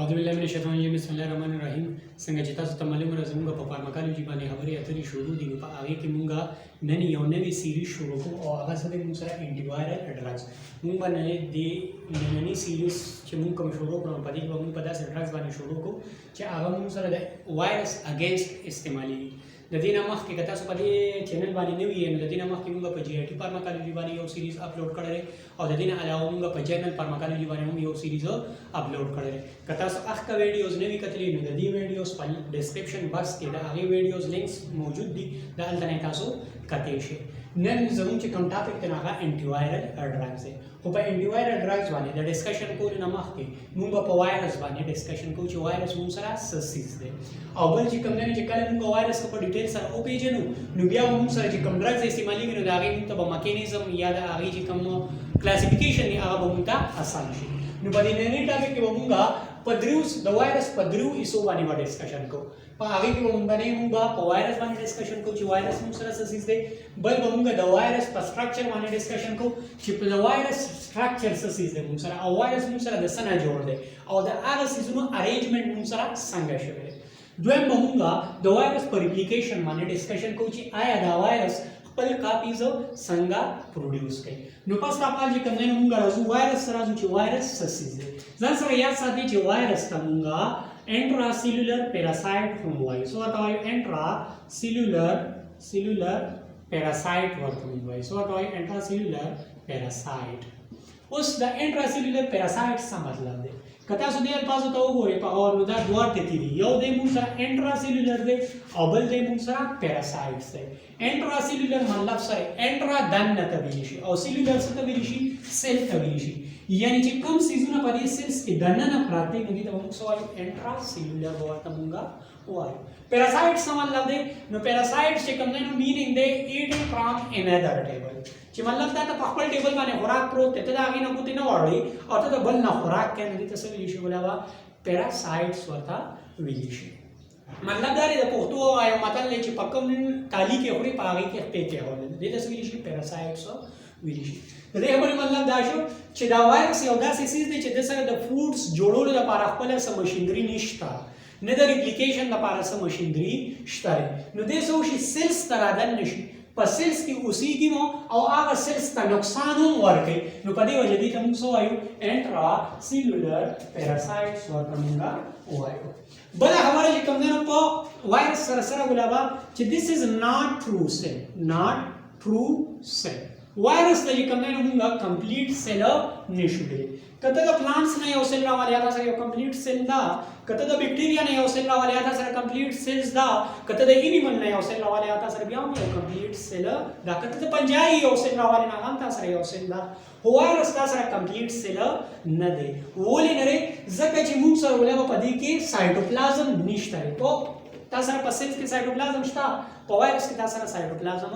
औज़ुबिल्लाहिमिनश्शैतानिर्रजीम बिस्मिल्लाहिर्रहमानिर्रहीम څنګه چې تاسو ته معلومه ده زموږ په فارماکالوجي باندې خبرې اترې شروع دي نو په هغې کې مونږ نن یو نوې سیریز شروع کوو او هغه څه دی مونږ سره انټي وایرل ډرګز مونږ به دې نننۍ سیریز چې مونږ کوم شروع کړو په دې کې به مونږ په داسې ډرګز باندې شروع کوو چې هغه مونږ سره د وایرس اګینسټ استعمالېږي د دې نه مخکې که تاسو په دې چینل باندې نه وي نو د دې نه مخکې مونږ په جی آی ټي فارماکالوجي باندې یو سیریز اپلوډ کړی دی او د دې نه علاوه مونږ په جنرل فارماکالوجي باندې هم یو سیریز اپلوډ کړی دی که تاسو هغه ویډیوز نه وي کتلي نو د دې ویډیوز په ډسکرپشن باکس کې د هغې ویډیوز لینکس موجود دي د هلته نه تاسو کتلی شئ نن زموږ چې کوم ټاپک دی نو هغه انټي وایرل ډرګز دی خو په انټي وایرل ډرګز باندې د ډسکشن کولو نه مخکې مونږ به په وایرس باندې ډسکشن کوو چې وایرس مونږ سره څه څیز دی او بل چې کوم دی چې کله مونږ وایرس په ډیټیل سره وپېژنو نو بیا به مونږ سره چې کوم ډرګز استعمالېږي نو د هغې مونږ ته به میکانیزم یا د هغې چې کوم کلاسیفیکیشن دی هغه به مونږ ته اسانه شي نو په دې نننۍ ټاپک کې به مونږ د وایرس په درو حصو باندې به ډسکشن کوو په هغې کې به مونږ په وایرس باندې ډسکشن کوو چې وایرس مونږ سره څه څیز دی بل به مونږ د وایرس په سټرکچر باندې ډسکشن کوو چې په د وایرس سټرکچر څه څیز دی مونږ سره او وایرس مونږ سره د څه نه جوړ دی او د هغه څیزونو ارینجمنټ مونږ سره څنګه شوی دی دویم به مونږ د وایرس په ریپلیکیشن باندې ډسکشن کوو چې آیا دا وایرس خپل کاپیز څنګه پروډیوس کوي نو پس راپال چې کوم دی نو مونږ راځو وایرس سره راځو چې وایرس څه څیز دی ځان سره یاد ساتئ چې وایرس ته مونږ intracellular parasite هم وایو څه ورته وایو intracellular parasite ورته وایو څه ورته وایو intracellular parasite اوس د intracellular parasite څه مطلب دی که تاسو دې الفاظو ته وګورئ په اور نو دا دوه ټکي دي یو دی مونږ سره intracellular دی او بل دی مونږ سره parasites دی intracellular مطلب سره انټرا دننه ته ویل شي او cellular څه ته ویل شي سیل ته ویل شي یعنی چې کوم سیزونه په دې سیلز کې دننه پراته دي نو موږ څه وایو intracellular ورته مونږ وایو parasite څه مطلب دی نو parasite چې کوم دی نو meaning دی eating from another table چې مطلب دا ته په خپل ټیبل باندې خوراک پروت دی ته د هغې نه ګوتې نه واړوي او ته د بل نه خوراک کوې نو دې ته څه ویلی شي بوله به parasites ورته ویلی شي مطلب دا دی د پښتو یو متل دی چې په کوم کالي کې خوري په هغې کې خپې کېښودل دې ته څه ویلی شي parasites ویلی شي د دې خبرې مطلب دا شو چې دا وایرس یو داسې څیز دی چې د سره د فوډس جوړولو لپاره خپله څه مشینري نشته نه د ریپلیکیشن لپاره څه مشینري شته نو دې څه وشي سیلز ته رادننه شي په سیلز کې اوسېږي نو او هغه سیلز ته نقصان هم ورکوي نو په دې وجه دې ته موږ څه وایو intracellular parasites ورته موږ وایو بله خبره چې کوم دی نو په وایرس سره سره ګلابه چې this is not true cell وایرس ته چې کوم دی نو موږ کمپلیټ سیل نشو ویلی که ته د پلانټس نه یو سیل راولې هغه سره یو کمپلیټ سیل ده که ته د بیکټیریا نه یو سیل راولې هغه سره کمپلیټ سیلز ده که ته د اینیمل نه یو سیل راولې هغه سره بیا هم یو کمپلیټ سیل ده که ته د پنجایي یو سیل راولې هغه هم تا سره یو سیل ده خو وایرس تا سره کمپلیټ سیل نه دی ولې نه دی ځکه چې موږ سره ولې په دې کې سایټوپلازم نشته دی په تا سره په سیلز کې سایټوپلازم شته په وایرس کې تا سره سایټوپلازم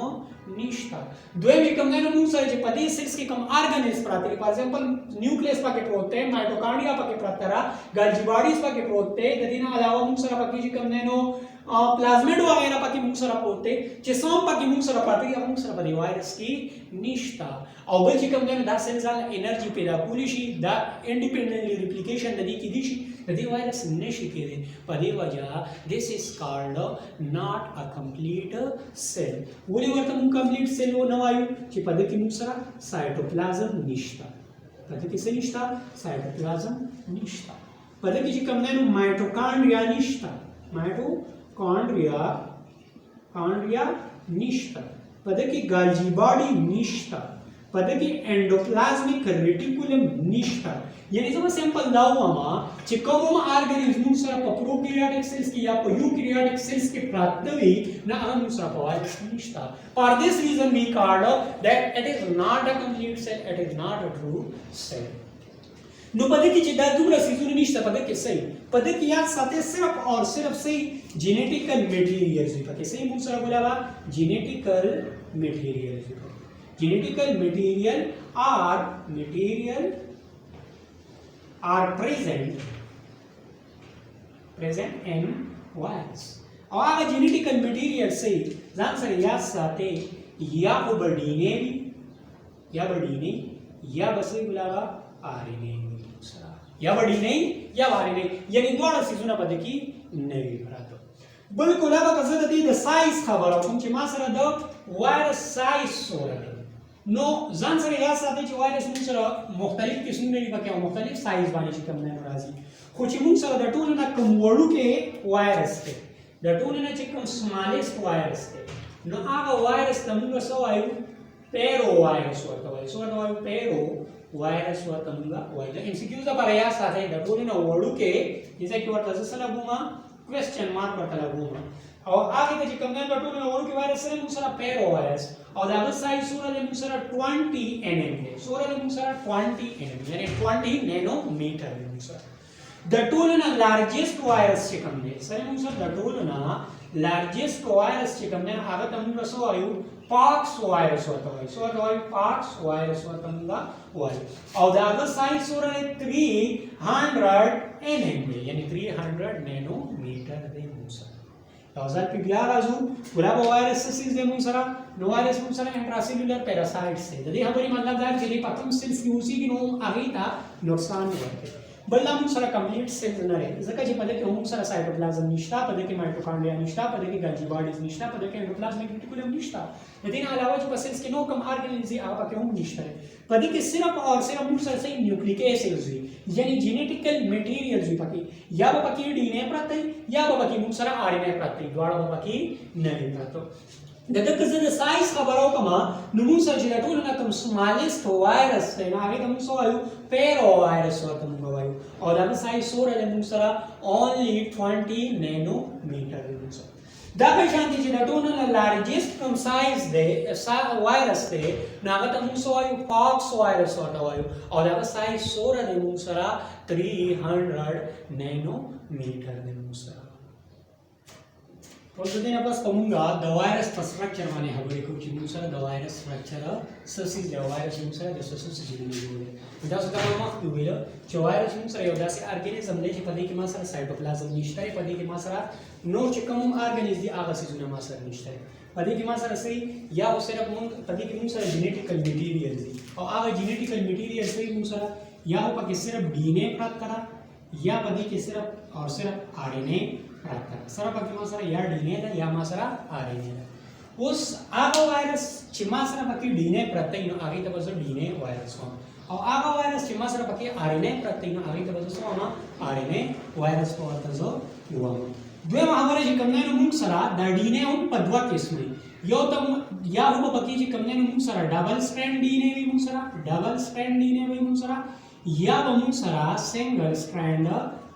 نشته دویم چې کوم دی نو موږ سره چې په دې سیلز کې کوم آرګنلز پراته دي فار ایگزامپل نیوکلیس پکې پروت دی مایټوکانډریا پکې پراته ده ګالجي باډیز پکې پروت دی د دې نه علاوه موږ سره پکې چې کوم دی نو پلازمیډ وغیرہ پکې موږ سره پروت دی چې څوم پکې موږ سره پراته دي موږ سره په دې وایرس کې نشته او بل چې کوم دی نو دا سیلز انرژي پیدا کولی شي دا انډیپینډنټلی ریپلیکیشن د دې کېدی شي د دې وایرس نشي کېدی په دې وجه this is called not a complete cell ولې ورته موږ کمپلیټ سیل نه وایو چې په دې کې موږ سره سایټوپلازم نشته په دې کې څه نشته سایټوپلازم نشته په دې کې چې کوم دی نو مایټوکانډریا نشته مایټوکانډریا نشته په دې کې ګالجي باډي نشته په دې کې انډوپلازمیک ریټیکولم نشته یعنی زما سیمپل دا وایم چې کوم آرګانیزم موږ سره په پروکریاټک سیلز کې یا په یوکریاټک سیلز کې پراته وي نه هغه موږ سره په وایرس نشته فار دس ریزن وی کارډ دیٹ اٹ از ناٹ ا کمپلیټ سیل اٹ از ناٹ ا ټرو سیل نو په دې کې چې دا دومره سیزونه نشته په دې کې صحیح په دې کې یاد ساتئ صرف اور صرف صحیح جینیټیکل میټیریلز دي پکې صحیح موږ سره بولا جینیټیکل میټیریلز دي genetical material are present in virus او هغه genetical material سے ځان سره یاد ساتئ یا خو به DNA وي یا به DNA یا به څه بولا RNA وي سره یا به ډینۍ یا به اړینۍ یعنی دواړه څیزونه به دې کې نه وي پراته. بلکل هغه که زه د دې د سایز خبره کوم چې ما سره د وایرس سایز څومره دی نو ځان سره یاد ساتئ چې وایرس موږ سره مختلف قسمونه دي پکې او مختلف سایز باندې چې کوم نه راځي خو چې موږ سره د ټولو نه کم وړوکی وایرس دی د ټولو نه چې کوم سمالسټ وایرس دی نو هغه وایرس ته موږ څه وایو پیرو وایرس ورته وایو څه ورته وایو پیرو وایرس ورته موږ وایو د ام سی کیوز لپاره یاد ساتئ د ټولو نه وړوکی دې ځای کې ورته زه څه لګوم کوېسچن مارک ورته لګوم او هغه ته چې کوم نه د ټولو نه وړوکی وایرس سره موږ سره پیرو وایرس او دا هغه سایز څومره دی موږ سره 20 mm دی څومره دی موږ سره 20 mm یعنی 20 نینو میټر دی موږ سره د ټولو نه لارجسټ وایرس چې کوم دی سره موږ سره د ټولو نه لارجسټ وایرس چې کوم دی هغه ته موږ څه وایو پاکس وایرس ورته وایو څه ورته وایو پاکس وایرس ورته موږ وایو او دا هغه سایز څومره دی 300 mm دی یعنی 300 نینو میټر دی موږ سره او ځل په بیا راځو ګلاب وایرس څه سیز دی موږ سره نو وایرس موږ سره انټراسیلولر پیراسایټس دی د دې خبرې مطلب دا چې په کوم سیلز کې اوسېږي نو هغې ته نقصان نه ورکوي بل دا موږ سره کمپلیټ سیلز نه دی ځکه چې په دې کې موږ سره سایټوپلازم نشته په دې کې مایټوکانډریا نشته په دې کې ګالجي باډیز نشته په دې کې انډوپلازمیک ریټیکولم نشته د دې نه علاوه چې په سیلز کې نو کوم آرګانیلز دي هغه پکې هم نشته په دې کې صرف او صرف موږ سره صحیح نیوکلیک ایسیډز دي یعنی جینیټیکل میټیریلز وي پکې یا به پکې ډي ان اے پراته یا به پکې موږ سره آر ان اے پراته دواړه به پکې نه وي پراته دغه که زه د سایز خبره وکړم نو موږ سره چې د ټولو نه کوم سمالسټ وایرس دی نو هغې ته موږ څه وایو پیرو وایرس ورته موږ وایو او د هغه سایز څومره دی موږ سره اونلی 20 نینو میټر دی موږ سره دغه شانتې چې د ټولو نه لارجسټ کوم سایز دی وایرس دی نو هغه ته موږ څه وایو پاکس وایرس ورته وایو او د هغه سایز څومره دی موږ سره 300 نینو میټر دی موږ سره اوس د دې نه پس کومه د وایرس په سټرکچر باندې خبرې کوو چې موږ سره د وایرس سټرکچر سسیز د وایرس موږ سره د سسیز جوړېږي دا څه دا مخکې ویل چې وایرس موږ سره یو داسې ارګانیزم دی چې په دې کې ما سره سایټوپلازم نشته په دې کې ما سره نو چې کوم ارګانیزم دي هغه څیزونه ما سره نشته په دې کې ما سره صحیح یا صرف موږ په دې کې موږ سره جینیټیکل میټیریلز دي او هغه جینیټیکل میټیریلز صحیح موږ سره یا په کې صرف ډي ان اے پراته کړه یا په دې کې صرف او صرف آر ان اے پراته سره پکې ما سره یا ډي ان اے ده یا ما سره آر ان اے ده اوس هغه وایرس چې ما سره پکې ډي ان اے پراته نو هغې ته به زه ډي ان اے وایرس وایم او هغه وایرس چې ما سره پکې آر ان اے پراته نو هغې ته به زه څه وایم آر ان اے وایرس په ورته زه وایم دویمه خبره چې کوم دی نو موږ سره دا ډي ان اے هم په دوه قسمه یو ته یا هم پکې چې کوم دی نو موږ سره ډبل سټرینډ ډي ان اے وي موږ سره ډبل سټرینډ ډي ان اے وي موږ سره یا به موږ سره سنګل سټرینډ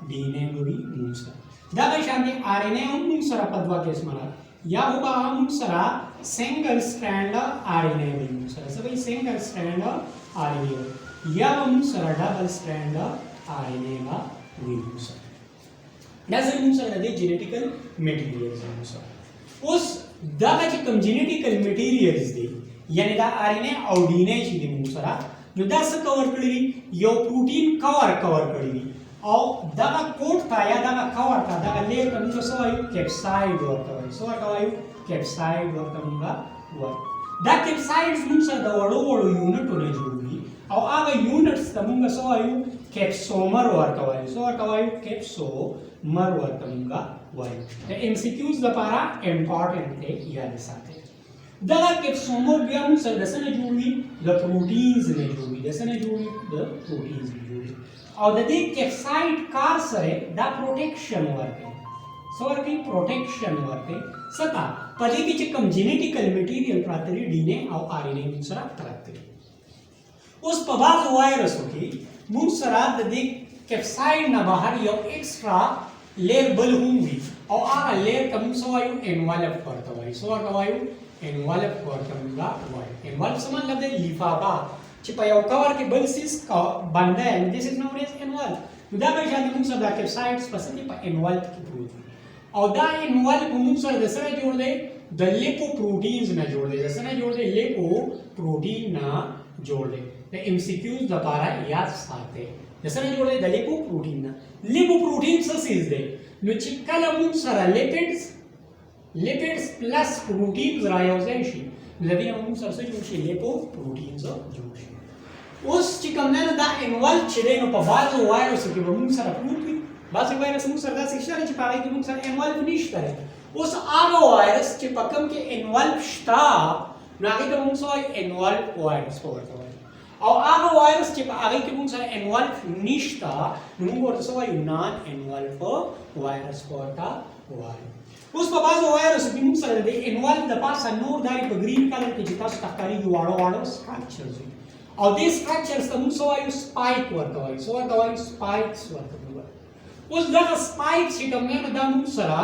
ډي ان اے وي موږ سره دا به شامل آر ان اے هم موږ سره په دوه قسمه را یا به موږ سره سنګل سټرینډ آر ان اے وي موږ سره څه وایي سنګل سټرینډ آر ان اے یا به موږ سره ډبل سټرینډ آر ان اے وي موږ سره دا زموږ سره د جینیټیکل میټیریلز موږ سره اوس دا چې کوم جینیټیکل میټیریلز دي یعنی دا آر ان اے او ډي ان اے چې دي موږ سره نو دا څه کور کړی وي یو پروټین کور کړی وي او دغه کوټ ته یا دغه کور ته دغه لیر ته موږ څه وایو کیپساید ورته وایو څه ورته وایو کیپساید ورته موږ وایو دا کیپسایډز موږ سره د وړو وړو یونټونه جوړوي او هغه یونټس ته موږ څه وایو کیپسومر ورته وایو څه ورته وایو کیپسومر ورته موږ وایو د ام سی کیوز لپاره امپورټنټ دی یاد ساتئ دغه کیپسومر بیا موږ سره د څه نه جوړوي د پروټینز نه جوړوي د څه نه جوړوي د پروټینز نه جوړوي او د دې کیپساید کار سره دا پروټیکشن ورکوي څه ورکوي پروټیکشن ورکوي څه ته په دې کې چې کوم جینیټیکل میټیریل پراته دي ډي ان اے او آر ان اے موږ سره پراته دي اوس په بعضو وایرسو کې موږ سره د دې کیپساید نه بهر یو ایکسټرا لیر بل هم وي او هغه لیر ته موږ څه وایو انوالپ ورته وایو څه ورته وایو انوالپ ورته موږ وایو انوالپ څه مطلب دی لفافه چې په یو کور کې بل سیس باندې ان دیس از نون ایز انوالپ نو دا به شاید موږ سره د کیپسایډز په څنډه په انوالپ کې پروت او دا انوالپ موږ سره د سره جوړ دی د لیپو پروټینز نه جوړ دی د سره جوړ دی لیپو پروټین نه جوړ دی د ام سی کیوز لپاره یاد ساتئ د سره جوړ دی د لیپو پروټین نه لیپو پروټین څه سیز دی نو چې کله موږ سره لیپیډز پلس پروټینز را یو ځای شي د دې موږ سره څه جوړ شي لیپو پروټینز جوړ شي اوس چې کوم نه دا انوالف چې دی نو په بعضو وایرسو کې به موږ سره پروت وي بعضې وایرس موږ سره داسې شته چې په هغې کې موږ سره انوالف نشته دی اوس هغه وایرس چې په کوم کې انوالف شته نو هغې ته موږ څه وایو انوالف وایرس به ورته وایو او هغه وایرس چې په هغې کې موږ سره انوالف نشته نو موږ ورته څه وایو نان انوالف وایرس به ورته وایو اوس په بعضو وایرسو کې موږ سره د انوالف د پاسه نور داري په ګرین کلر کې چې تاسو ته ښکارېږي واړه واړه سټرکچرز وي او دې سټرکچرز ته موږ څه وایو سپایک ورته وایو څه ورته وایو سپایکس ورته وایو اوس دغه سپایکس چې کوم دی نو دا موږ سره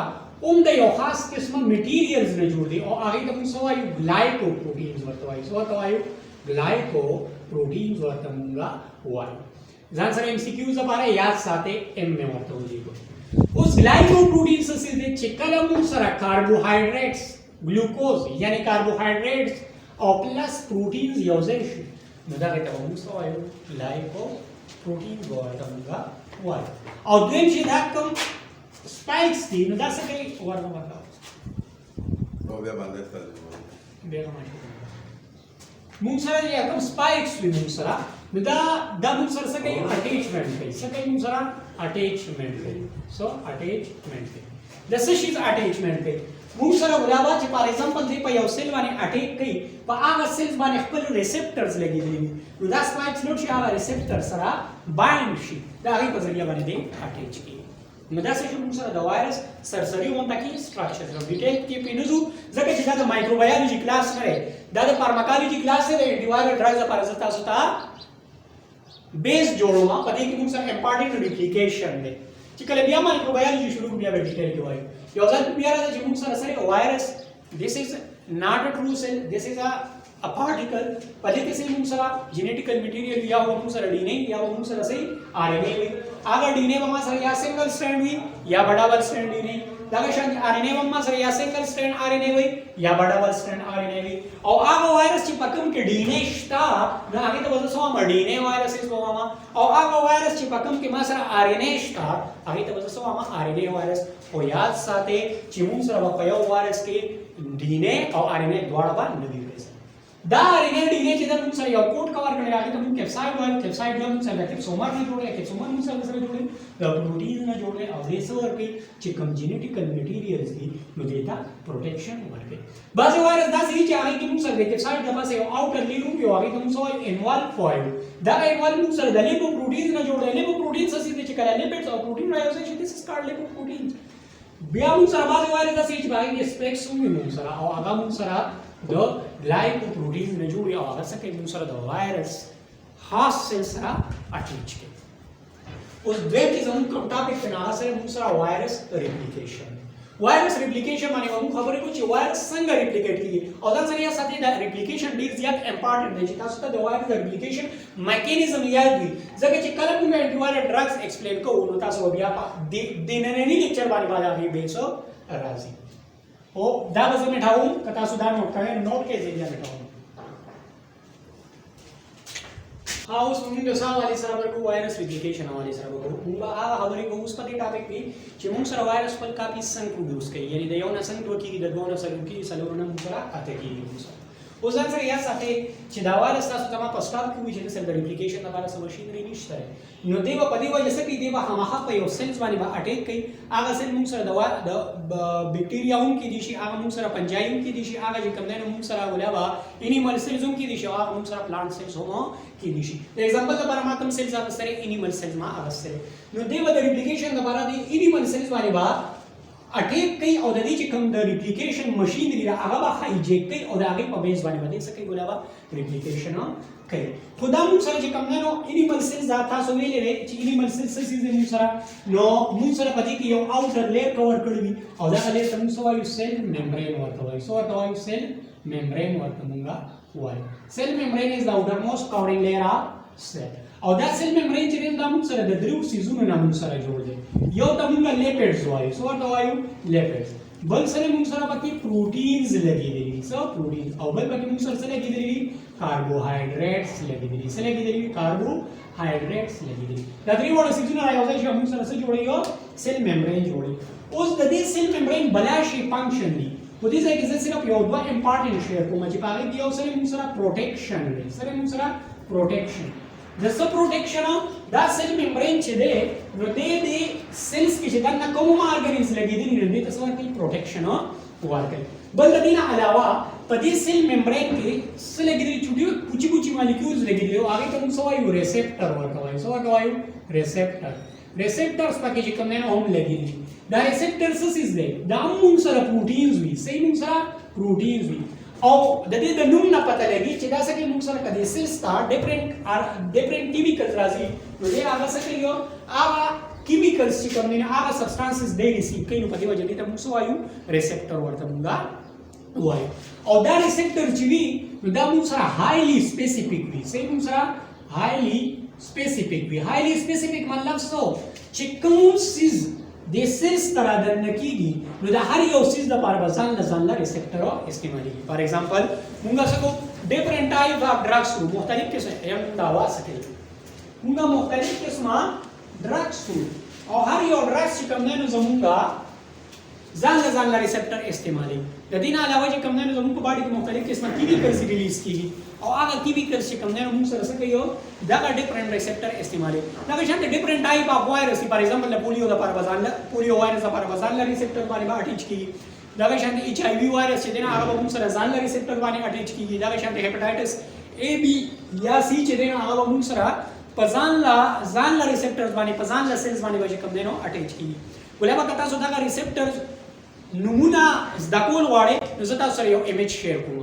د یو خاص قسمه میټیریلز نه جوړ دي او هغې ته موږ څه وایو ګلایکوپروټینز ورته وایو څه ورته وایو ګلایکوپروټینز ورته موږ وایو ځان سره MCQs لپاره یاد ساتئ M مې ورته ولیکو اوس ګلایکوپروټینز څه څه دي چې کله موږ سره کاربوهایډریټس ګلوکوز یعنی کاربوهایډریټس او پلس پروټینز یو ځای شي نو دغې ته به موږ څه وایو ګلایکوپروټینز به ورته موږ وایو او دویم چې دا کوم spikes دي نو دا څه کوي ورته ورته او بیا باندې ستاسو بیا موږ سره چې کوم spikes وي موږ سره نو دا موږ سره څه کوي اټیچمنټ کوي څه کوي موږ سره اټیچمنټ کوي سو اټیچمنټ کوي د څه شي اټیچمنټ کوي موږ سره غلاوا چې فار ایگزامپل دی په یو سیل باندې اټیک کوي په هغه سیلز باندې خپل ریسپټرز لګېدلي وي نو دا spikes نو چې هغه ریسپټر سره بایند شي د هغې په ذریعه باندې دی اټیچ کېږي نو دا څه شي موږ سره د وایرس سرسري غونډه کې سټرکچرز او ډیټیل کې پې نه ځو ځکه چې دا د مایکروبایولوژي کلاس نه دی دا د فارماکالوژي کلاس دی د انټیوایرل ډرګز لپاره زه تاسو ته بیس جوړوم په دې کې موږ سره امپارټنټ ریپلیکیشن دی چې کله بیا مایکروبایولوژي شروع بیا به ډیټیل کې وایو یو ځل بیا راځي چې موږ سره سره وایرس this is not a true cell this is a particle په دې کې موږ سره جینیټیکل میټیریل یا موږ سره DNA یا موږ سره صحیح RNA وي هغه DNA به ما سره یا سنگل سټرینډ وي یا ډبل سټرینډ DNA دغه شان RNA به ما سره یا سنگل سټرینډ RNA وي یا ډبل سټرینډ RNA وي او هغه وایرس چې په کوم کې DNA شته نو هغه ته وځو سم DNA وایرسز وواما او هغه وایرس چې په کوم کې ما سره RNA شته هغه ته وځو سم RNA وایرس او یاد ساتئ چې موږ سره په یو وایرس کې DNA او RNA دواړه باندې نه دي دا RNA DNA چې دا موږ سره یو کوډ کور کړی هغه ته موږ کیپساید وایو کیپساید موږ سره کیپسومر نه جوړي کیپسومر موږ سره جوړي دا پروټین نه جوړي او دې څه ورکړي چې کوم جینیټیکل میټیریلز دي نو دې ته پروټیکشن ورکړي بعض وایرس داسې دي چې هغه کې موږ سره کیپساید د پاسه یو اوټر لیګ وي هغه ته موږ وایو انوالف وایو دا انوالف موږ سره د لیپوپروټین نه جوړي لیپوپروټین څه دي چې کله لیپټس او پروټین راځي چې دې سکار لیپوپروټین بیا موږ سره بعض وایرس داسې چې باندې سپیکس هم موږ سره او هغه موږ سره د ګلایکوپروټین نه جوړي او هغه څه کوي موږ سره د وایرس خاص سیل سره اټیچ کوي اوس دوی چې زموږ کوم ټاپک په هغه سره موږ سره وایرس ریپلیکیشن وایرس ریپلیکیشن باندې موږ خبرې کوو چې وایرس څنګه ریپلیکیټ کیږي او دا سره یې ساتي د ریپلیکیشن ډیر زیات امپورټنت دی چې تاسو ته د وایرس ریپلیکیشن میکانیزم یاد وي ځکه چې کله موږ انټیوایرل ډرګز ایکسپلین کوو نو تاسو بیا د نننی لیکچر باندې بیسو راځي او دا به زه میټاوم که تاسو دا نوٹ کوئ نوٹ کې زه بیا میټاوم اوس موږ د حوالې سره ورکو وایرس ریپلیکیشن حوالې سره وکړو موږ هغه خبرې کوو اوس په دې ټاپک کې چې موږ سره وایرس خپل کاپي څنګه پروډوس کوي یعنی د یو نه څنګه دوه کېږي د دوه نه څلور کېږي څلورو نه موږ سره اته کېږي موږ سره اوس ځان سره یاد ساتئ چې دا وایرس تاسو ته ما په سټاپ کې وایي چې د سیل د ریپلیکیشن لپاره څه مشینري نشته نو دی به په دې وجه څه کوي دی به هماغه په یو سیلز باندې به اټیک کوي هغه سیل موږ سره د بیکټیریا هم کې دي شي هغه موږ سره فنجای هم کې دي شي هغه چې کوم دی نو موږ سره ولابا انیمل سیلز هم کې دي شي هغه موږ سره پلانټ سیلز هم کې دي شي د ایگزامپل لپاره ما کوم سیلز هغه سره انیمل سیلز ما هغه سره نو دی به د ریپلیکیشن لپاره د انیمل سیلز باندې با اټیک کوي او د دې چې کوم د ریپلیکیشن ماشینري دا هغه به هایجیک کوي او د هغې په بیس باندې باندې څه کوي ګولابه ریپلیکیشن کوي خو دا موږ سره چې کوم دی نو انیمل سیلز دا تاسو ویلې دی چې انیمل سیلز څه څیز دی موږ سره نو موږ سره په دې کې یو اوټر لیر کور کړی وي او دا لیر ته موږ څه وایو سیل ممبرین ورته وایو څه ورته وایو سیل ممبرین ورته موږ وایو سیل ممبرین از د outermost covering layer of cell او دا سیل ممبرین چې دا موږ سره د دریو سیزونو نه موږ سره جوړ دی یو ته موږ لیپټس وایو څه ورته وایو لیپټس بل سره موږ سره پکې پروټینز لګېدلي دي څه پروټینز او بل پکې موږ سره څه لګېدلي دي کاربوهایډریټس لګېدلي دي څه لګېدلي دي کاربوهایډریټس لګېدلي دي دا درې واړه سیزونه رايوځای شي موږ سره څه جوړوي سیل ممبرین جوړوي اوس د دې سیل ممبرین بلا شي فنکشن دي په دې ځای کې زه صرف یو دوه امپورټنت شیر کوم چې په هغې کې یو سره موږ سره پروټیکشن دی سره موږ سره پروټیکشن د څه پروټیکشن دا سیل ممبرین چې دی نو د سیلز کې چې دا کوم ارګانیز لګیدلی نو دې څه ورته پروټیکشن ورکوي. بل د دې نه علاوه په دې سیل ممبرین کې څه لګیدلی چوټي پوچی پوچی مالیکولز لګیدلی او هغه ته موږ څه وایو ریسپټر ورکوي. څه ورکوي ریسپټر. ریسپټرز پکې چې کوم نه هم لګیدلی دا ریسپټر څه سیز دی دا موږ سره پروټینز وي صحیح موږ سره پروټینز وي او د دې د نوم نه پته لګي چې دا څه کې موږ سره کدي سیلز تا ډیفرنٹ کیمیکلز راځي نو دې هغه څه کوي هغه کیمیکلز چې کوم نه هغه سبستانسز دی ریسیو کوي نو په دې وجه دې ته موږ وایو ریسپټر ورته موږ وایو او دا ریسپټر چې وي نو دا موږ سره هایلی سپیسیفیک وي صحیح موږ سره هایلی سپیسیفیک وي. هایلی سپیسیفیک مطلب څه چې کوم سیز د سیلز تر دن کیږي نو د هر یو سیز د لپاره ځان له ریسپټر استعمالېږي. فار ایگزامپل موږ څه کو ډیفرنٹ ټایپ اف ډرګز مختلف قسم یم دا واسطه موږ مختلف قسمه ډرګز او هر یو ډرګز چې کوم نه زمونږه ځان له ریسپټر استعمالېږي. د دې نه علاوه چې کوم نه زمونږ په باډي کې مختلف قسمه کیمیکلز ریلیز کیږي او هغه کیمیکلز چې کوم نه موږ سره څه کوي دا ډیفرنٹ ریسپټر استعمالېږي. دا شانته ډیفرنٹ ټایپ اف وایرس فار ایگزامپل پولیو لپاره ځان له پولیو وایرس لپاره ځان له ریسپټر باندې اٹیچ کیږي. دا شانته ایچ آی وی وایرس چې دنه هغه موږ سره ځان له ریسپټر باندې اٹیچ کیږي. دا شانته هپاټایټس ای بی یا سی چې دنه هغه موږ سره په ځان له ریسپټرز باندې په ځان له سیلز باندې وجه کوم دینو اٹیچ کیږي. ولې به تاسو دا ریسپټرز نمونه زده کول غواړئ نو زه تاسو سره یو ایمیج شیر کوم.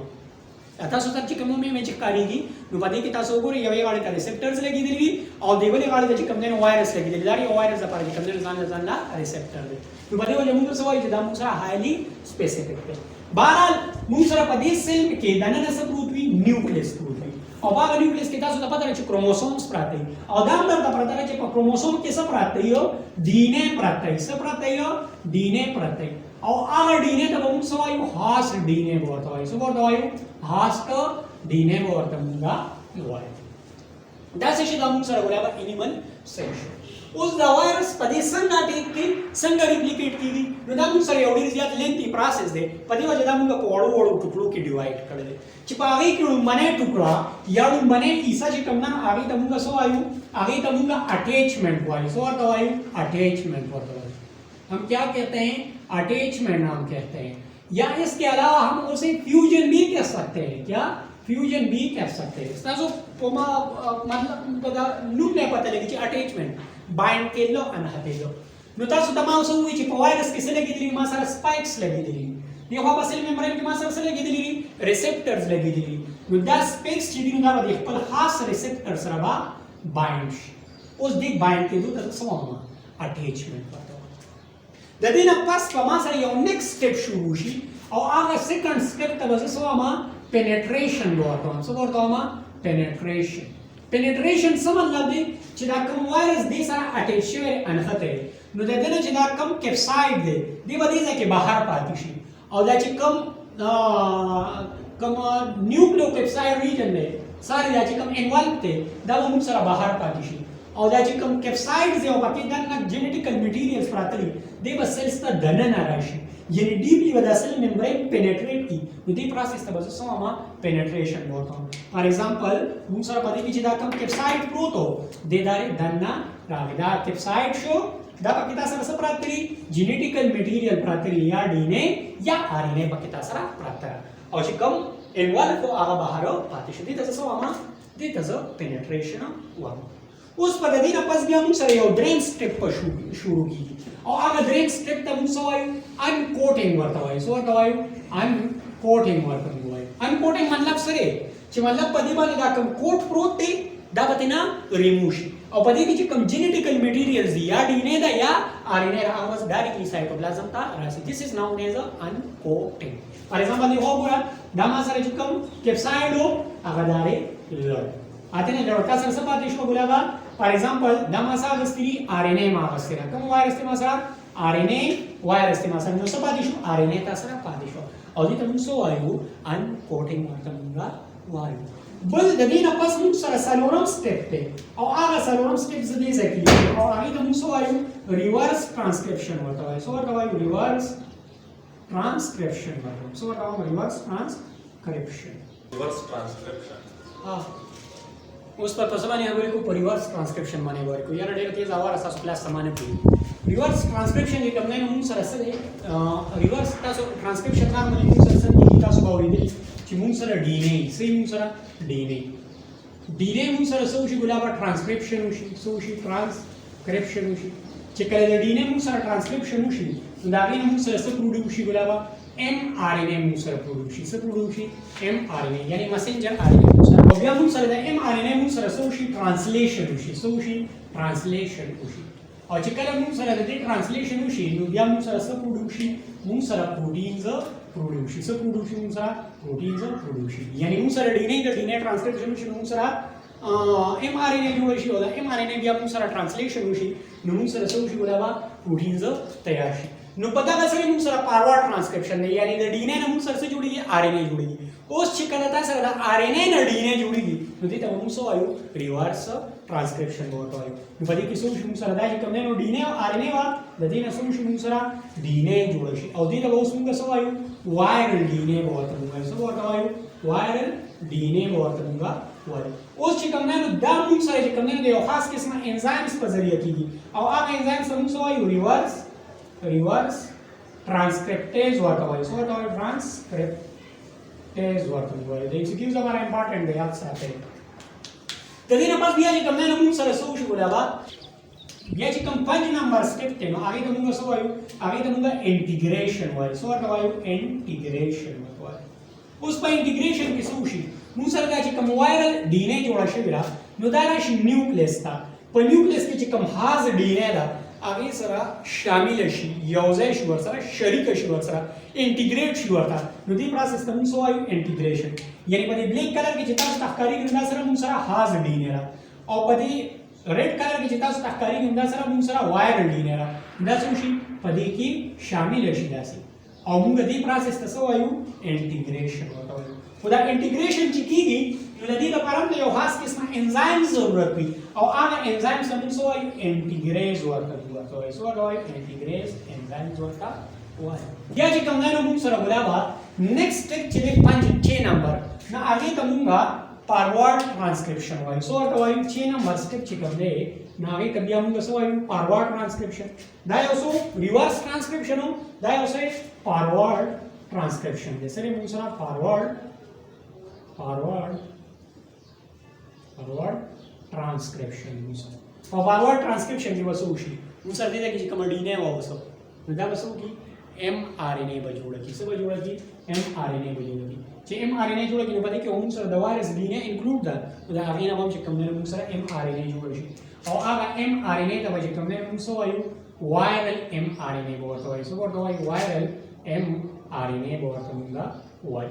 تاسو ته چې کوم ایمیج ښکارېږي نو په دې کې تاسو وګورئ یوې غاړې ته ریسپټرز لګېدلي وي او د بلې غاړې ته چې کوم دی نو وایرس لګېدلی دا یو وایرس لپاره چې کوم دی ځان له ریسپټر دی. نو په دې وجه موږ څه وایو چې دا موږ سره هایلی سپیسیفیک دی. بهرحال موږ سره په دې سیل کې دننه څه پروت وي نیوکلیس پروت وي او په هغه نیوکلیس کې تاسو ته پته ده چې کروموسومز پراته دي او دا هم درته پته ده چې په کروموسوم کې څه پراته دي ډي ان اے پراته دي. څه پراته دي ډي ان اے پراته دي او هغه ډي ان اے ته به موږ څه وایو هاست ډي ان اے ورته وایو. څه ورته وایو هاست ډي ان اے ورته موږ وایو. دا څه چې دا موږ سره ګوریا په انیمل سیل شو. اوس دا وایرس په دې څنګه اٹیک کې څنګه ریپلیکیټ کیږي نو دا موږ سره یو ډیر زیات لینتي پروسس دی. په دې وجه دا موږ په وړو ټوکرو کې ډیوایډ کړل چې په هغه کې لومړنی ټوکرا یا لومړنی حصہ چې کوم نه هغه ته موږ څه وایو هغه ته موږ اٹیچمنٹ وایو. څه ورته وایو اٹیچمنٹ ورته وایو. हम क्या कहते हैं अटैचमेंट नाम कहते हैं या इसके अलावा हम उसे फ्यूजन भी कह सकते हैं. क्या फ्यूजन भी कह सकते हैं. तासो पोमा मतलब पता नूम ने पता लगी कि अटैचमेंट बाइंड केलो अन हतेलो नो तासो तमाम सो हुई कि वायरस किसे लगी दिली मा सारा स्पाइक्स लगी दिली ये हो बसल मेम्ब्रेन के मा सारा लगी दिली रिसेप्टर्स लगी दिली नो दा स्पाइक्स चिदिन गा बदे पर खास रिसेप्टर्स रबा बाइंड उस दिक बाइंड के दो तासो समा अटैचमेंट د دې نه پس په ما سره یو نیکسټ سټپ شروع شي او هغه سیکنډ سټپ ته به زه وایم پینیټریشن ورته وایم. څه ورته وایم پینیټریشن. پینیټریشن څه مطلب دی چې دا کوم وایرس دې سره اټیچ شوی انخته نو د دې نه چې دا کوم کیپساید دی دې به دې ځکه بهر پاتې شي او دا چې کوم نیوکلیو کیپساید ریجن دی ساري دا چې کوم انوالو دی دا به موږ سره بهر پاتې شي او دا چې کوم کیپسایډز یو پکې دنه جینیټیکل میټیریلز پراته دي دی به سیلز ته دننه راشي یعنی ډیپلی به دا سیل ممبرین پینیټریټ کی نو دې پروسس ته به څه وایم پینیټریشن ورته وایم. فار ایگزامپل موږ سره پدې کې چې دا کوم کیپسایډ پروت هو د داري دننه راغی دا کیپسایډ شو دا پکې تاسو سره پراته دي جینیټیکل میټیریل پراته دي یا ډي ان اے یا آر ان اے پکې تاسو سره پراته او چې کوم انوالو کو هغه بهر پاتې شي دې تاسو وایم دې تاسو پینیټریشن وایم. اوس په دې نه پس بیا موږ سره یو دریم سټپ په شروع کیږي او هغه دریم سټپ ته موږ وایو ان کوټینګ ورته وایو. څه ورته وایو ان کوټینګ ورته وایو. ان کوټینګ مطلب سره چې مطلب په دې باندې دا کوم کوټ پروت دی دا به نه ریموو شي او په دې کې چې کوم جینیټیکل میټیریلز دي یا ډي ان اے دا یا آر ان اے هغه واز ډایرکټلی سایټوپلازم ته راشي. دیس از ناون ایز ان کوټینګ. فار ایگزامپل یو وګورئ دا ما سره چې کوم کیپسایډ او هغه داري لړ اته نه لړ تاسو څه پاتې شو ګولابا. فار ایگزامپل دا ما سره غستري آر ان اے ما غستره کوم وایرس ته ما سره آر ان اے وایرس ته ما سره نو څه پاتې شو آر ان اے تاسو سره پاتې شو او دې ته موږ وایو ان کوټینګ ورته موږ وایو. بل د دې نه پس موږ سره سلورم سټپ دی او هغه سلورم سټپ زده ځکه او هغه ته موږ وایو ریورس ټرانسکرپشن ورته وایو. څه ورته وایو ریورس ټرانسکرپشن ورته. څه ورته وایو ریورس ټرانسکرپشن. ریورس ټرانسکرپشن اوس په تاسو باندې خبرې کوو په ریورس ټرانسکرپشن باندې خبرې کوو یاره ډېر تیز اواز تاسو کلاس سمانه کوي ریورس ټرانسکرپشن کې کوم نه موږ سره څه دی ریورس تاسو ټرانسکرپشن نارملی موږ سره څه دي تاسو به اورېدلي چې موږ سره ډي ان اي څه موږ سره ډي ان اي موږ سره څه وشي ګلابه ټرانسکرپشن وشي څه وشي ټرانسکرپشن وشي چې کله د ډي ان اي موږ سره ټرانسکرپشن وشي نو دا غي موږ سره څه پروډوس وشي ګلابه ام ار ان اي موږ سره پروډوس شي څه پروډوس شي ام ار ان اي یعنی مسنجر ار ان اي او بیا موږ سره د ام ار ان اي موږ سره څه وشي ټرانسلیشن وشي څه وشي ټرانسلیشن وشي او چې کله موږ سره د دې ټرانسلیشن وشي نو بیا موږ سره څه پروډوس شي موږ سره پروټینز پروډوس شي څه پروډوس شي موږ سره پروټینز پروډوس شي یعنی موږ سره ډي ان اي د ډي ان اي ټرانسکرپشن وشي موږ سره ام ار ان اي جوړ شي او د ام ار ان اي بیا موږ سره ټرانسلیشن وشي نو موږ سره څه وشي ګلابه پروټینز تیار شي نو پتا دا سره موږ سره فارورډ ټرانسکرپشن دی یعنی د ډي ان اي نه موږ سره څه جوړیږي ار ان اي جوړیږي اوس چې کله تاسو سره د ار ان اي نه ډي ان اي جوړیږي نو دې ته موږ څه وایو ریورس ټرانسکرپشن ورته وایو نو په دې کې څه شي موږ سره دا چې کوم نه ډي ان اي او ار ان اي وا د دې نه څه شي موږ سره ډي ان اي جوړ شي او دې ته اوس موږ څه وایو وایرل ډي ان اي ورته وایو څه ورته وایو وایرل ډي ان اي ورته وایو اوس چې کوم نه دا موږ سره چې کوم نه یو خاص قسمه انزایمز په ذریعہ کیږي او هغه انزایمز موږ څه وایو ریورس transcriptase ورته وایي څه ورته وایي transcriptase ورته وایي د ایکسکیوز لپاره امپورټنت دی یاد ساتئ د دې نه پس بیا چې کوم نه موږ سره څه وشو ګلابه بیا چې کوم 5 نمبر سټپ دی نو هغه ته موږ څه وایو هغه ته موږ انټیګریشن وایو څه ورته وایو انټیګریشن ورته وایو اوس په انټیګریشن کې څه وشي موږ سره دا چې کوم وایرل ډي ان اي جوړه شوې ده نو دا راشي نیوکلیس ته په نیوکلیس کې چې کوم هاز ډي ان اي ده هغه سره شامل شي یوځای شي ورسره شریک شي ورسره انټیګریټ شي ورته نو دې پروسس ته موږ وایو انټیګریشن یعنی په دې بلیک کلر کې چې تاسو تخکاری ګندا سره موږ سره هاز ډي ان اي او په دې ریډ کلر کې چې تاسو تخکاری ګندا سره موږ سره وایرل ډي ان اي دا څه شي په دې کې شامل شي داسې او موږ دې پروسس ته څه وایو انټیګریشن ورته وایو خو دا انټیګریشن چې کیږي نو د دې لپاره هم یو خاص قسمه انزایم ضرورت وي او هغه انزایم څه موږ وایو انټیګریز ورته وایي څه ورته وایي انټیګریز انزایم ورته وایي بیا چې کوم نه موږ سره ګلابه نیکسټ سټپ چې دی 5 نمبر نو هغه ته موږ فارورډ ټرانسکرپشن وایي څه ورته وایي 6 نمبر سټپ چې کوم دی نو هغه ته بیا موږ څه وایو فارورډ ټرانسکرپشن دا یو څه ریورس ټرانسکرپشن دا یو څه فارورډ ټرانسکرپشن دی سره موږ سره فارورډ ट्रांसक्रिप्शन और फॉरवर्ड ट्रांसक्रिप्शन की वसो उशी उनसर दे कि कम डीएनए व वसो नदा वसो की एमआरएनए बजोड़ की सब बजोड़ की एमआरएनए बजोड़ की जे एमआरएनए जोड़ की पता कि उनसर दवारस डीएनए इंक्लूड दा उदा आगे नाम हम कम ने उनसर एमआरएनए जोड़ शी और आगा एमआरएनए तब जे कम ने उनसो आयु वायरल एमआरएनए बोलतो है सो बोलतो है वायरल एमआरएनए बोलतो मुंगा वाई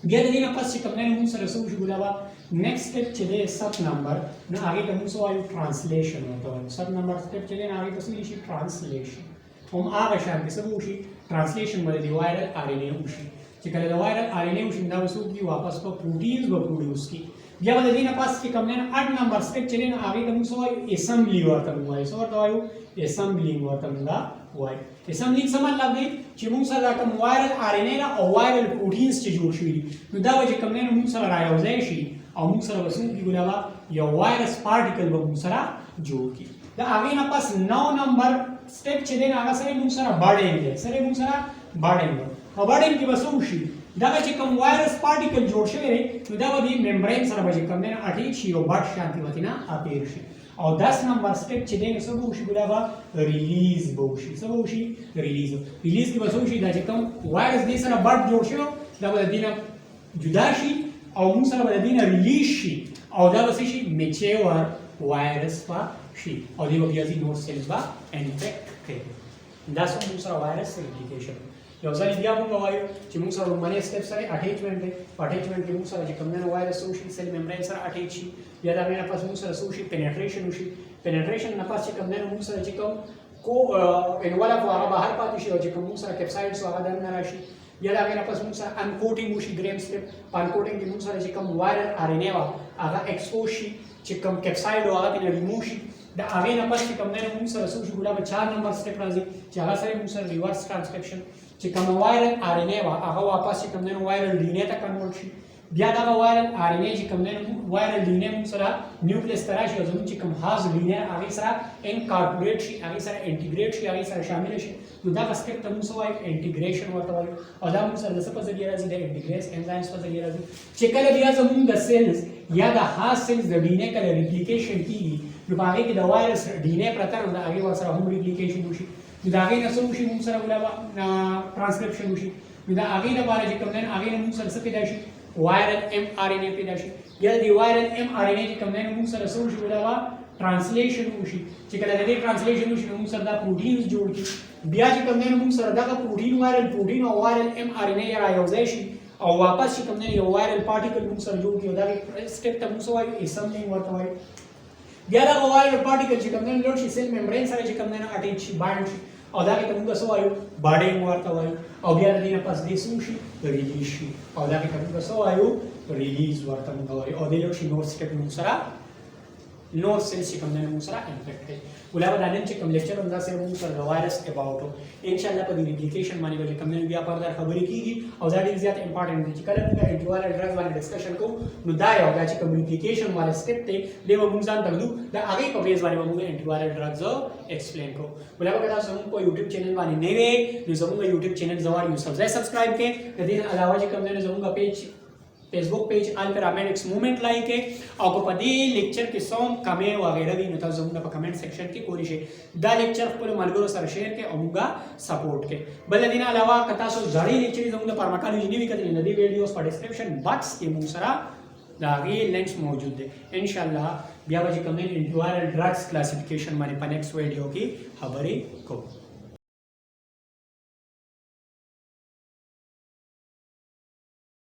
بیا د دې نه پس چې کوم نه موږ سره څه وشو ګلابه نیکسټ سټپ چې دی سب نمبر نو هغه ته موږ وایو ټرانسلیشن ورته وایو سب نمبر سټپ چې دی هغه ته څه شي ټرانسلیشن هم هغه شان څه وشي ټرانسلیشن باندې دی وایرل ار ان اي وشي چې کله د وایرل ار ان اي وشي دا وسو کی واپس په پروټینز به پروډوس کی بیا د دې نه پس چې کوم نه 8 نمبر سټپ چې دی هغه ته موږ وایو اسمبلی ورته وایو څه ورته وایو اسمبلی ورته وایو اسمبلی څه مطلب دی چې موږ سره کوم وایرل ار ان اي او وایرل پروټینز چې جوړ شوي دي نو دا وجه کوم نه موږ سره رايوځای شي او موږ سره وسو کی ګلابه یو وایرس پارټیکل به موږ سره جوړ کی دا هغه نه پس 9 نمبر سټپ چې دی هغه سره موږ سره باډینګ دی سره موږ سره باډینګ او باډینګ کې وسو شي دا چې کوم وایرس پارټیکل جوړ شوی دی نو دا به ممبرین سره به کوم نه اټیچ شي او بټ شانتي وتینا اپیر شي او 10 نمبر سټپ چې دی نو څه وشي ګلابه ریلیز به وشي څه وشي ریلیز کې وسو شي دا چې کوم وایرس دې سره بټ جوړ شو دا به دینه جدا شي او موږ سره به دینه ریلیز شي او دا به شي میچور وایرس وا شي او دې بیا دې نور سیلز با انفیکټ کوي دا څه موږ سره وایرس ریپلیکیشن یو ځل بیا موږ وایو چې موږ سره لومړی سټپ سره اټیچمنټ دی اټیچمنټ کې موږ سره چې کوم نه وایرس وشي سیل ممبرین سره اټیچ شي یا دا نه پس موږ سره وشي پینټریشن وشي پینټریشن نه پس چې کوم نه موږ سره چې کوم کو انوالا کو هغه بهر پاتې شي او چې کوم موږ سره کیپسایډز هغه دننه راشي یا دا نه پس موږ سره انکوټینګ وشي دریم سټپ انکوټینګ کې موږ سره چې کوم وایرل ار ان اي وا هغه ایکسپوز شي چې کوم کیپسایډ هغه نه ریموو شي دا هغه نه پس چې کوم نه موږ سره وشي ګلابه 4 نمبر سټپ راځي چې هغه سره موږ سره ریورس ټرانسکرپشن چې کوم وایرل ار ان اي وا هغه واپس چې کوم نه وایرل ډي ان اي ته کنورټ شي بیا دا وایرل ار ان اے چې کوم نه وایرل ډي ان اے موږ سره نیوکلیس ته راشي او زموږ چې کوم خاص ډي ان اے هغه سره انکارپوریټ شي هغه سره انټیګریټ شي هغه سره شامل شي نو دا سټیپ ته موږ وایو انټیګریشن ورته وایو او دا موږ سره د څه په ذریعه راځي د انټیګریس انزایمز په ذریعه راځي چې کله بیا زموږ د سیلز یا د خاص سیلز د ډي ان اے کله ریپلیکیشن کیږي نو په هغه کې د وایرس ډي ان اے پرته نو د هغه سره هم ریپلیکیشن وشي نو دا هغه نه څه وشي موږ سره ولا ټرانسکرپشن وشي نو دا هغه لپاره چې کوم نه هغه موږ سره څه پیدا شي وایرل ام ار ان اے پیدا شي یا د وایرل ام ار ان اے چې کوم نه موږ سره څه وشي ولا ټرانسلیشن وشي چې کله د دې ټرانسلیشن وشي موږ سره دا پروتینز جوړ کی بیا چې کوم نه موږ سره دا پروتین وایرل پروتین او وایرل ام ار ان اے را یوځای شي او واپس چې کوم نه یو وایرل پارټیکل موږ سره جوړ کی او دا سټیپ ته موږ وایو اسمبلینګ ورته وایو بیا دا وایرل پارټیکل چې کوم نه لوړ شي سیل ممبرین سره چې کوم نه اټیچ شي بایند شي او دا کې موږ څه وایو باډینګ ورته وایو او بیا د دې نه پس دې څه شي ریلیز شي او دا کې موږ څه وایو ریلیز ورته موږ وایو او دې لوړ شي نور سټیپ موږ سره نور سیلز چې کوم نه موږ سره انفیکټ کوي ولې دا نن چې کوم لیکچر هم دا سره موږ سره وایرس اباوټ ان شاء الله په دې ریپلیکیشن باندې ولې کوم نه بیا پردار خبرې کیږي او دا ډیر زیات امپورټنت دي چې کله موږ انټي وایرل ډرګز باندې ډسکشن کوو نو دا یو دا چې کوم ریپلیکیشن والا سټیپ دی دا موږ ځان ته لو دا هغه په بیس باندې موږ انټي وایرل ډرګز ایکسپلین کوو ولې دا تاسو موږ په یوټیوب چینل باندې نه وي نو زموږ یوټیوب چینل زوار یو سبسکرایب کړئ د دې علاوه چې کوم نه زموږ پیج फेसबुक पेज अल पैरामेडिक्स मूवमेंट लाइक है और को पदी लेक्चर के सोम कमे वगैरह भी नता जमुना पर कमेंट सेक्शन के कोरिश है दा लेक्चर पर मलगरो सर शेयर के अमुगा सपोर्ट के बल दिन अलावा कथा सो जड़ी लेक्चर जमुना फार्माकोलॉजी नहीं भी कतरी नदी वीडियोस पर डिस्क्रिप्शन बॉक्स के मुसरा दागे लिंक्स मौजूद है इंशाल्लाह बिया बजे कमेंट इंटू ड्रग्स क्लासिफिकेशन माने पर नेक्स्ट वीडियो की खबरें को